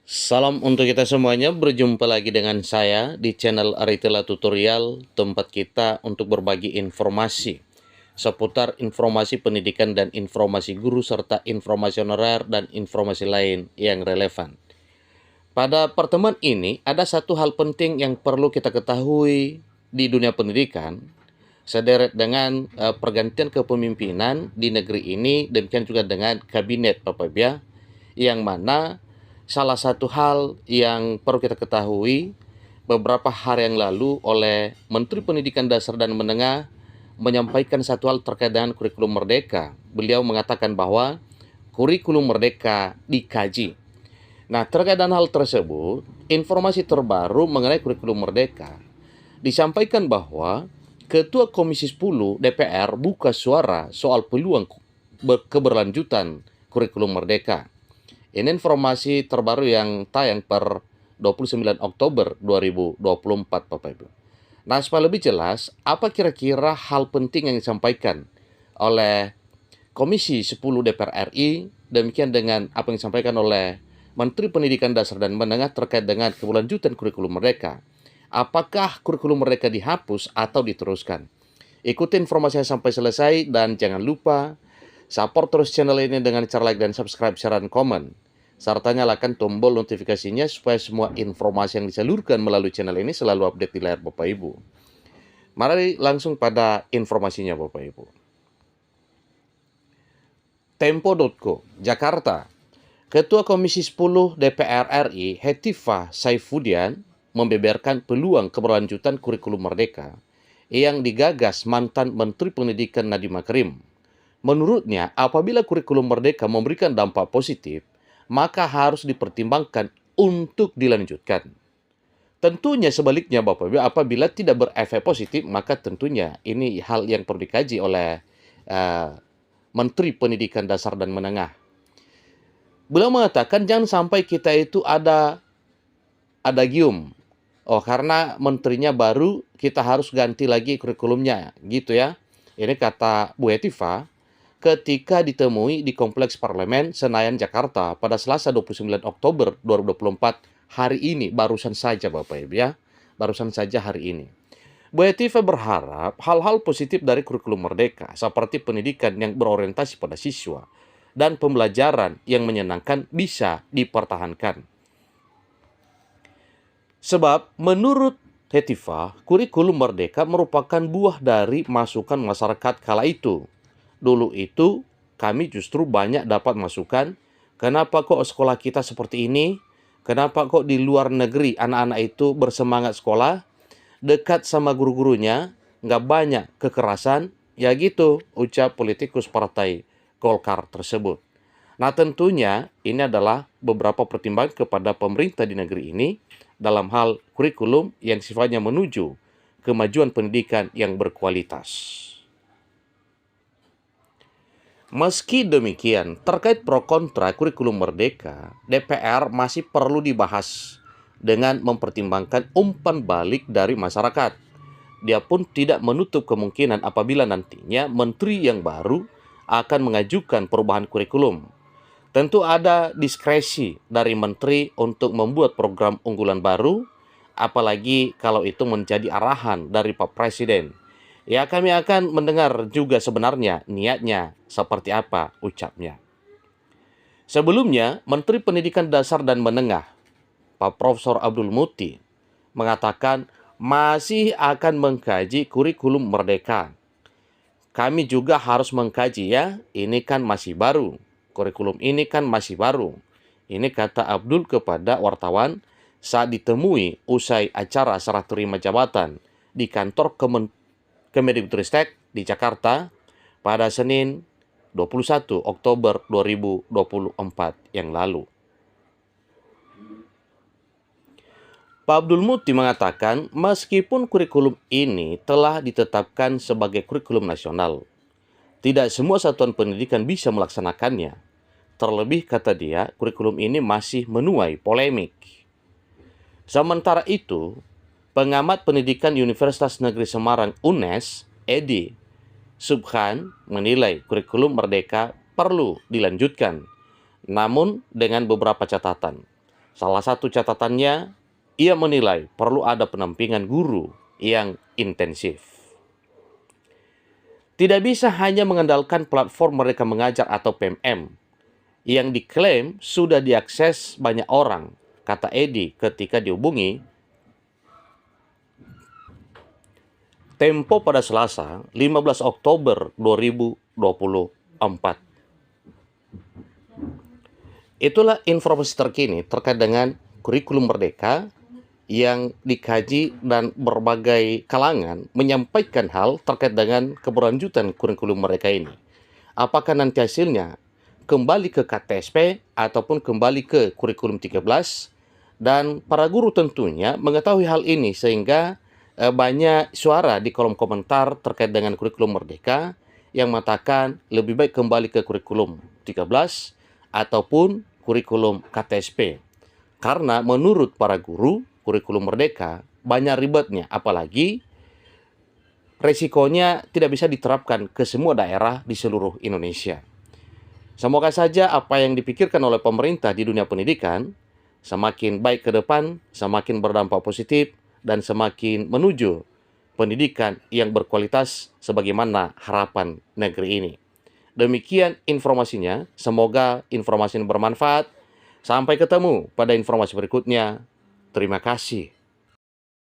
Salam untuk kita semuanya, berjumpa lagi dengan saya di channel Aritela Tutorial, tempat kita untuk berbagi informasi seputar informasi pendidikan dan informasi guru serta informasi honorer dan informasi lain yang relevan. Pada pertemuan ini ada satu hal penting yang perlu kita ketahui di dunia pendidikan sederet dengan pergantian kepemimpinan di negeri ini, demikian juga dengan kabinet Bapak Ibu ya, yang mana salah satu hal yang perlu kita ketahui beberapa hari yang lalu oleh Menteri Pendidikan Dasar dan Menengah menyampaikan satu hal terkait dengan kurikulum merdeka. Beliau mengatakan bahwa kurikulum merdeka dikaji. Nah, terkait dengan hal tersebut, informasi terbaru mengenai kurikulum merdeka disampaikan bahwa Ketua Komisi 10 DPR buka suara soal peluang keberlanjutan kurikulum merdeka. Ini informasi terbaru yang tayang per 29 Oktober 2024, Bapak Ibu. Nah, supaya lebih jelas, apa kira-kira hal penting yang disampaikan oleh Komisi 10 DPR RI, demikian dengan apa yang disampaikan oleh Menteri Pendidikan Dasar dan Menengah terkait dengan keberlanjutan kurikulum merdeka. Apakah kurikulum merdeka dihapus atau diteruskan? Ikuti informasinya sampai selesai dan jangan lupa support terus channel ini dengan cara like dan subscribe, share, dan komen. Serta nyalakan tombol notifikasinya supaya semua informasi yang disalurkan melalui channel ini selalu update di layar Bapak Ibu. Mari langsung pada informasinya Bapak Ibu. Tempo.co, Jakarta. Ketua Komisi 10 DPR RI, Hetifah Saifudian, membeberkan peluang keberlanjutan kurikulum merdeka yang digagas mantan Menteri Pendidikan Nadiem Makarim. Menurutnya, apabila kurikulum merdeka memberikan dampak positif, maka harus dipertimbangkan untuk dilanjutkan. Tentunya sebaliknya Bapak Ibu, apabila tidak berefek positif, maka tentunya ini hal yang perlu dikaji oleh Menteri Pendidikan Dasar dan Menengah. Beliau mengatakan jangan sampai kita itu ada adagium. Oh, karena menterinya baru, kita harus ganti lagi kurikulumnya, gitu ya. Ini kata Bu Hetifah ketika ditemui di Kompleks Parlemen Senayan, Jakarta pada Selasa 29 Oktober 2024, hari ini, barusan saja Bapak Ibu ya. Barusan saja hari ini. Bu Hetifah berharap hal-hal positif dari kurikulum merdeka, seperti pendidikan yang berorientasi pada siswa dan pembelajaran yang menyenangkan bisa dipertahankan. Sebab menurut Hetifah, kurikulum merdeka merupakan buah dari masukan masyarakat kala itu. Dulu itu kami justru banyak dapat masukan, kenapa kok sekolah kita seperti ini? Kenapa kok di luar negeri anak-anak itu bersemangat sekolah, dekat sama guru-gurunya, nggak banyak kekerasan? Ya gitu, ucap politikus partai Golkar tersebut. Nah, tentunya ini adalah beberapa pertimbangan kepada pemerintah di negeri ini dalam hal kurikulum yang sifatnya menuju kemajuan pendidikan yang berkualitas. Meski demikian, terkait pro kontra kurikulum merdeka, DPR masih perlu dibahas dengan mempertimbangkan umpan balik dari masyarakat. Dia pun tidak menutup kemungkinan apabila nantinya menteri yang baru akan mengajukan perubahan kurikulum. Tentu ada diskresi dari menteri untuk membuat program unggulan baru, apalagi kalau itu menjadi arahan dari Pak Presiden. Ya, kami akan mendengar juga sebenarnya niatnya seperti apa, ucapnya. Sebelumnya, Menteri Pendidikan Dasar dan Menengah, Pak Profesor Abdul Muti, mengatakan masih akan mengkaji kurikulum merdeka. Kami juga harus mengkaji ya, ini kan masih baru. Kurikulum ini kan masih baru. Ini kata Abdul kepada wartawan saat ditemui usai acara serah terima jabatan di kantor Kemendikbudristek di Jakarta pada Senin 21 Oktober 2024 yang lalu. Pak Abdul Muti mengatakan meskipun kurikulum ini telah ditetapkan sebagai kurikulum nasional, tidak semua satuan pendidikan bisa melaksanakannya. Terlebih, kata dia, kurikulum ini masih menuai polemik. Sementara itu, pengamat pendidikan Universitas Negeri Semarang UNES, Edi Subhan, menilai kurikulum merdeka perlu dilanjutkan, namun dengan beberapa catatan. Salah satu catatannya, ia menilai perlu ada pendampingan guru yang intensif. Tidak bisa hanya mengandalkan platform Merdeka Mengajar atau PMM yang diklaim sudah diakses banyak orang, kata Edi ketika dihubungi Tempo pada Selasa, 15 Oktober 2024. Itulah informasi terkini terkait dengan kurikulum Merdeka yang dikaji dan berbagai kalangan menyampaikan hal terkait dengan keberlanjutan kurikulum mereka ini. Apakah nanti hasilnya kembali ke KTSP ataupun kembali ke kurikulum 13, dan para guru tentunya mengetahui hal ini sehingga banyak suara di kolom komentar terkait dengan kurikulum Merdeka yang mengatakan lebih baik kembali ke kurikulum 13 ataupun kurikulum KTSP. Karena menurut para guru, kurikulum Merdeka banyak ribetnya, apalagi resikonya tidak bisa diterapkan ke semua daerah di seluruh Indonesia. Semoga saja apa yang dipikirkan oleh pemerintah di dunia pendidikan semakin baik ke depan, semakin berdampak positif, dan semakin menuju pendidikan yang berkualitas sebagaimana harapan negeri ini. Demikian informasinya, semoga informasi ini bermanfaat. Sampai ketemu pada informasi berikutnya. Terima kasih.